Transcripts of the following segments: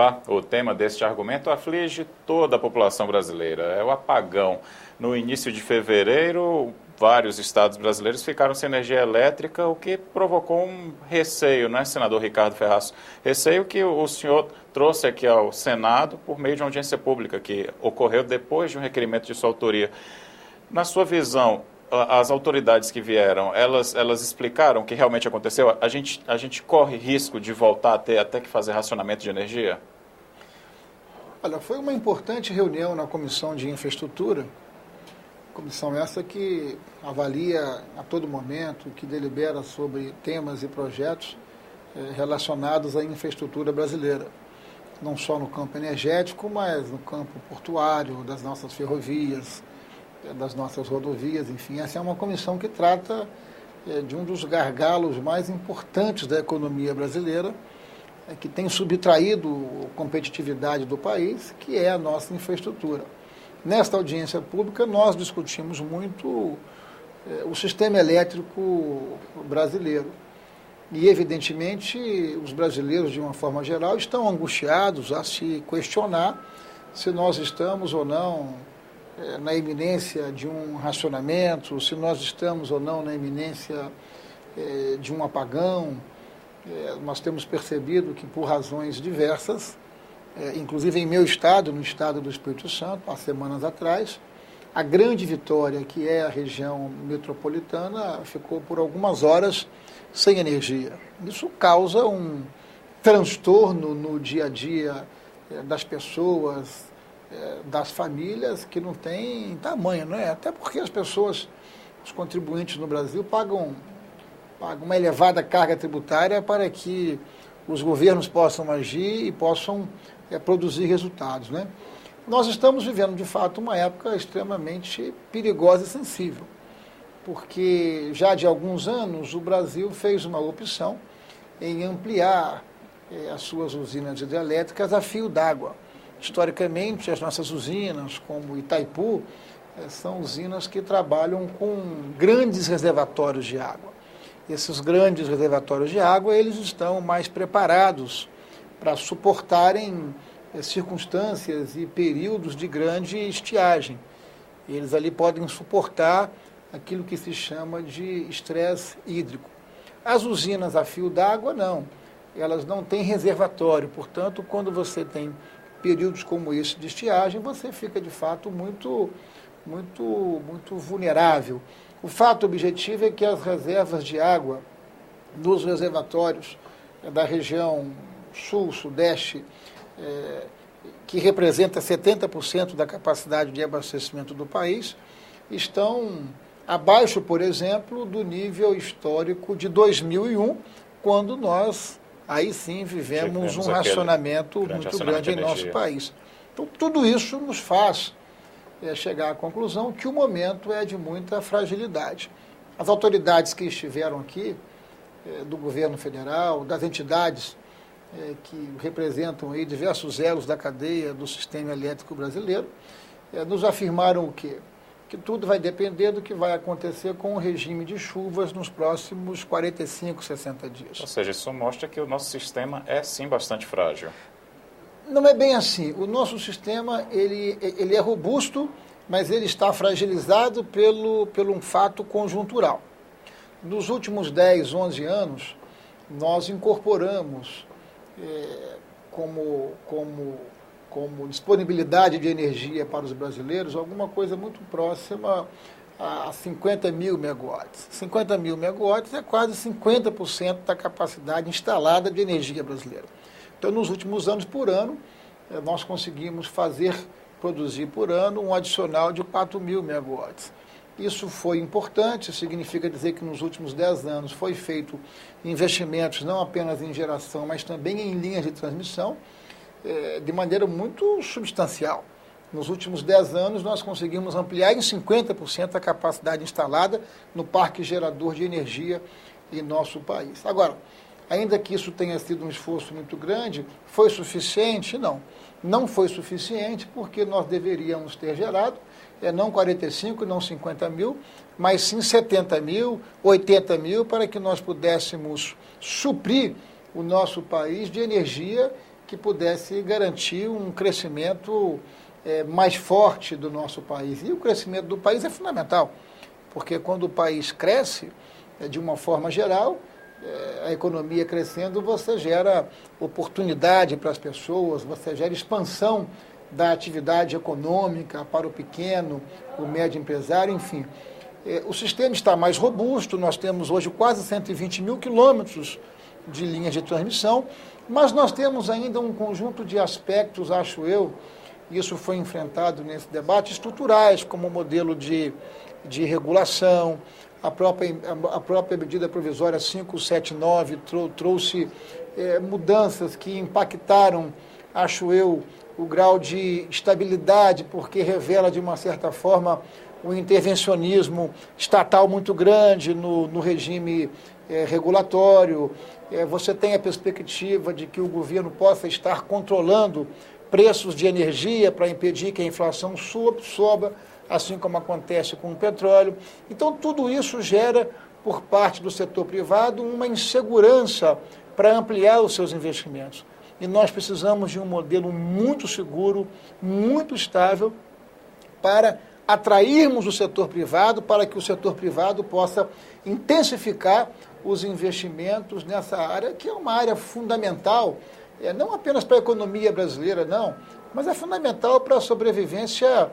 Olá, o tema deste argumento aflige toda a população brasileira. É o apagão. No início de fevereiro, vários estados brasileiros ficaram sem energia elétrica, o que provocou um receio, né, senador Ricardo Ferraz? Receio que o senhor trouxe aqui ao Senado por meio de uma audiência pública que ocorreu depois de um requerimento de sua autoria. Na sua visão, as autoridades que vieram, elas explicaram o que realmente aconteceu? A gente corre risco de voltar a ter até que fazer racionamento de energia? Olha, foi uma importante reunião na Comissão de Infraestrutura, comissão essa que avalia a todo momento, que delibera sobre temas e projetos relacionados à infraestrutura brasileira, não só no campo energético, mas no campo portuário, das nossas ferrovias, das nossas rodovias, enfim. Essa é uma comissão que trata de um dos gargalos mais importantes da economia brasileira, que tem subtraído a competitividade do país, que é a nossa infraestrutura. Nesta audiência pública, nós discutimos muito o sistema elétrico brasileiro. E, evidentemente, os brasileiros, de uma forma geral, estão angustiados a se questionar se nós estamos ou não na iminência de um racionamento, se nós estamos ou não na iminência de um apagão. Nós temos percebido que, por razões diversas, inclusive em meu estado, no estado do Espírito Santo, há semanas atrás, a Grande Vitória, que é a região metropolitana, ficou por algumas horas sem energia. Isso causa um transtorno no dia a dia das pessoas, das famílias, que não tem tamanho, não é? Até porque as pessoas, os contribuintes no Brasil, pagam uma elevada carga tributária para que os governos possam agir e possam produzir resultados, né? Nós estamos vivendo, de fato, uma época extremamente perigosa e sensível, porque já de alguns anos o Brasil fez uma opção em ampliar as suas usinas hidrelétricas a fio d'água. Historicamente, as nossas usinas, como Itaipu, são usinas que trabalham com grandes reservatórios de água. Esses grandes reservatórios de água, eles estão mais preparados para suportarem circunstâncias e períodos de grande estiagem. Eles ali podem suportar aquilo que se chama de estresse hídrico. As usinas a fio d'água, não. Elas não têm reservatório. Portanto, quando você tem períodos como esse de estiagem, você fica, de fato, muito vulnerável. O fato objetivo é que as reservas de água dos reservatórios da região sul, sudeste, que representa 70% da capacidade de abastecimento do país, estão abaixo, por exemplo, do nível histórico de 2001, quando nós, aí sim, vivemos um racionamento muito grande em nosso país. Então, tudo isso nos faz chegar à conclusão que o momento é de muita fragilidade. As autoridades que estiveram aqui, do governo federal, das entidades que representam aí diversos elos da cadeia do sistema elétrico brasileiro, nos afirmaram o quê? Que tudo vai depender do que vai acontecer com o regime de chuvas nos próximos 45, 60 dias. Ou seja, isso mostra que o nosso sistema é, sim, bastante frágil. Não é bem assim. O nosso sistema ele é robusto, mas ele está fragilizado pelo um fato conjuntural. Nos últimos 10, 11 anos, nós incorporamos como disponibilidade de energia para os brasileiros alguma coisa muito próxima a 50 mil megawatts. 50 mil megawatts é quase 50% da capacidade instalada de energia brasileira. Então, nos últimos anos, por ano, nós conseguimos produzir por ano um adicional de 4 mil megawatts. Isso foi importante, significa dizer que nos últimos 10 anos foi feito investimentos não apenas em geração, mas também em linhas de transmissão, de maneira muito substancial. Nos últimos 10 anos, nós conseguimos ampliar em 50% a capacidade instalada no parque gerador de energia em nosso país. Agora, ainda que isso tenha sido um esforço muito grande, foi suficiente? Não. Não foi suficiente porque nós deveríamos ter gerado, não 45, não 50 mil, mas sim 70 mil, 80 mil, para que nós pudéssemos suprir o nosso país de energia que pudesse garantir um crescimento mais forte do nosso país. E o crescimento do país é fundamental, porque quando o país cresce, de uma forma geral, a economia crescendo, você gera oportunidade para as pessoas, você gera expansão da atividade econômica para o pequeno, o médio empresário, enfim. O sistema está mais robusto, nós temos hoje quase 120 mil quilômetros de linhas de transmissão, mas nós temos ainda um conjunto de aspectos, acho eu, isso foi enfrentado nesse debate, estruturais, como o modelo de regulação, a própria medida provisória 579 trouxe mudanças que impactaram, acho eu, o grau de estabilidade, porque revela, de uma certa forma, um intervencionismo estatal muito grande no regime regulatório. Você tem a perspectiva de que o governo possa estar controlando preços de energia para impedir que a inflação suba, assim como acontece com o petróleo. Então, tudo isso gera, por parte do setor privado, uma insegurança para ampliar os seus investimentos. E nós precisamos de um modelo muito seguro, muito estável, para atrairmos o setor privado, para que o setor privado possa intensificar os investimentos nessa área, que é uma área fundamental, não apenas para a economia brasileira, não, mas é fundamental para a sobrevivência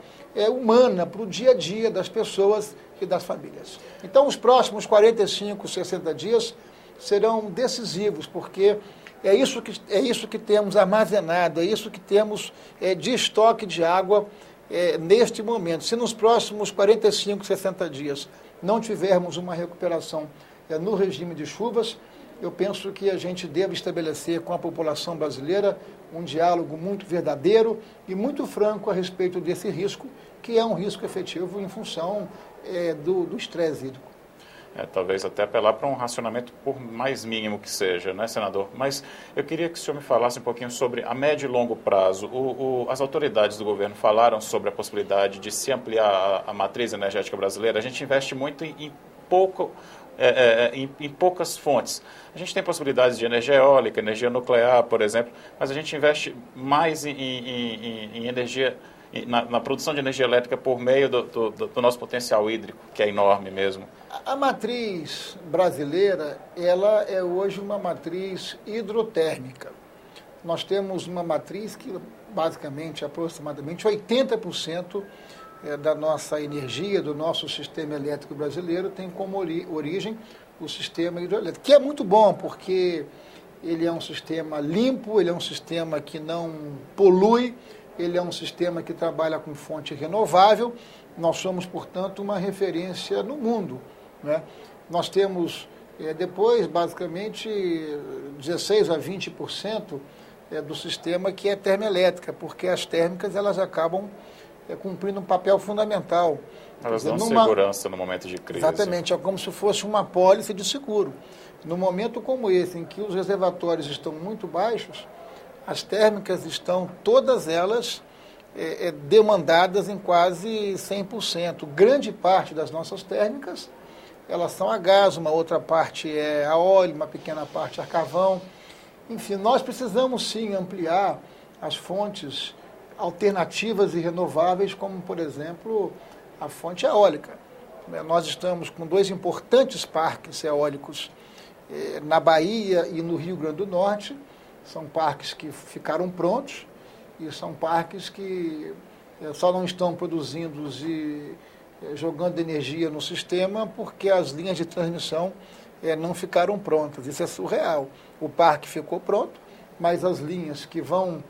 humana, para o dia a dia das pessoas e das famílias. Então, os próximos 45, 60 dias serão decisivos, porque é isso que temos armazenado, é isso que temos de estoque de água neste momento. Se nos próximos 45, 60 dias não tivermos uma recuperação no regime de chuvas, eu penso que a gente deve estabelecer com a população brasileira um diálogo muito verdadeiro e muito franco a respeito desse risco, que é um risco efetivo em função do estresse hídrico. Talvez até apelar para um racionamento por mais mínimo que seja, né, senador? Mas eu queria que o senhor me falasse um pouquinho sobre a médio e longo prazo. As autoridades do governo falaram sobre a possibilidade de se ampliar a matriz energética brasileira. A gente investe muito em poucas fontes. A gente tem possibilidades de energia eólica, energia nuclear, por exemplo, mas a gente investe mais em energia, na produção de energia elétrica por meio do nosso potencial hídrico, que é enorme mesmo. A matriz brasileira, ela é hoje uma matriz hidrotérmica. Nós temos uma matriz que, basicamente, aproximadamente 80% da nossa energia, do nosso sistema elétrico brasileiro, tem como origem o sistema hidroelétrico, que é muito bom, porque ele é um sistema limpo, ele é um sistema que não polui, ele é um sistema que trabalha com fonte renovável. Nós somos, portanto, uma referência no mundo, né? Nós temos, depois, basicamente, 16% a 20% do sistema que é termoelétrica, porque as térmicas elas acabam cumprindo um papel fundamental. Elas dão segurança no momento de crise. Exatamente, é como se fosse uma apólice de seguro. No momento como esse, em que os reservatórios estão muito baixos, as térmicas estão, todas elas, demandadas em quase 100%. Grande parte das nossas térmicas, elas são a gás, uma outra parte é a óleo, uma pequena parte a carvão. Enfim, nós precisamos sim ampliar as fontes alternativas e renováveis, como, por exemplo, a fonte eólica. Nós estamos com 2 importantes parques eólicos na Bahia e no Rio Grande do Norte. São parques que ficaram prontos e são parques que só não estão produzindo e jogando energia no sistema porque as linhas de transmissão não ficaram prontas. Isso é surreal. O parque ficou pronto, mas as linhas que vão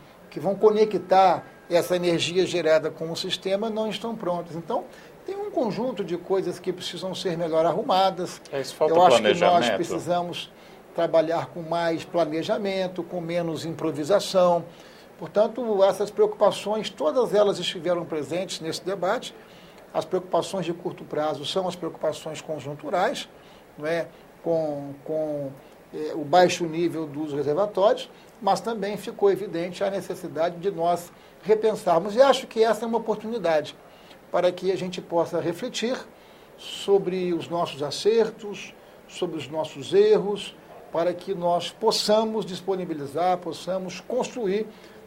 conectar essa energia gerada com o sistema não estão prontas. Então, tem um conjunto de coisas que precisam ser melhor arrumadas. Isso falta Eu acho que planejamento. nós precisamos trabalhar com mais planejamento, com menos improvisação. Portanto, essas preocupações, todas elas estiveram presentes nesse debate. As preocupações de curto prazo são as preocupações conjunturais, não é? com o baixo nível dos reservatórios, mas também ficou evidente a necessidade de nós repensarmos. E acho que essa é uma oportunidade para que a gente possa refletir sobre os nossos acertos, sobre os nossos erros, para que nós possamos disponibilizar, possamos construir,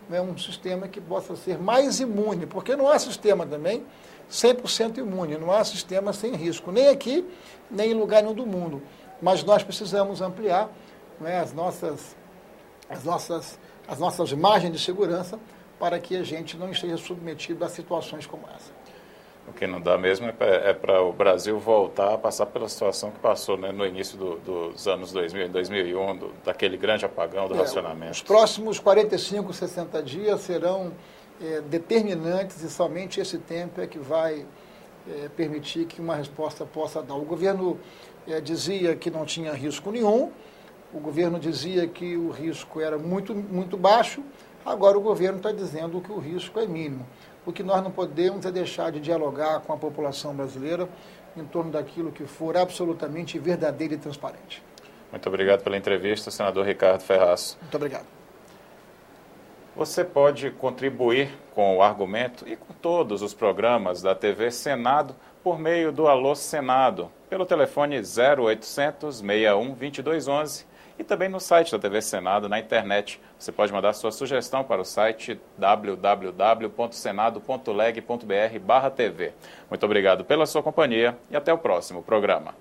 né, um sistema que possa ser mais imune, porque não há sistema também 100% imune, não há sistema sem risco, nem aqui, nem em lugar nenhum do mundo. Mas nós precisamos ampliar, né, as nossas margens de segurança para que a gente não esteja submetido a situações como essa. O que não dá mesmo é para o Brasil voltar a passar pela situação que passou, né, no início dos anos 2000, 2001, daquele grande apagão do racionamento. Os próximos 45, 60 dias serão determinantes e somente esse tempo é que vai permitir que uma resposta possa dar. O governo dizia que não tinha risco nenhum, o governo dizia que o risco era muito, muito baixo, agora o governo está dizendo que o risco é mínimo. O que nós não podemos é deixar de dialogar com a população brasileira em torno daquilo que for absolutamente verdadeiro e transparente. Muito obrigado pela entrevista, senador Ricardo Ferraz. Muito obrigado. Você pode contribuir com o Argumento e com todos os programas da TV Senado por meio do Alô Senado, pelo telefone 0800 61 2211 e também no site da TV Senado, na internet. Você pode mandar sua sugestão para o site www.senado.leg.br/TV. Muito obrigado pela sua companhia e até o próximo programa.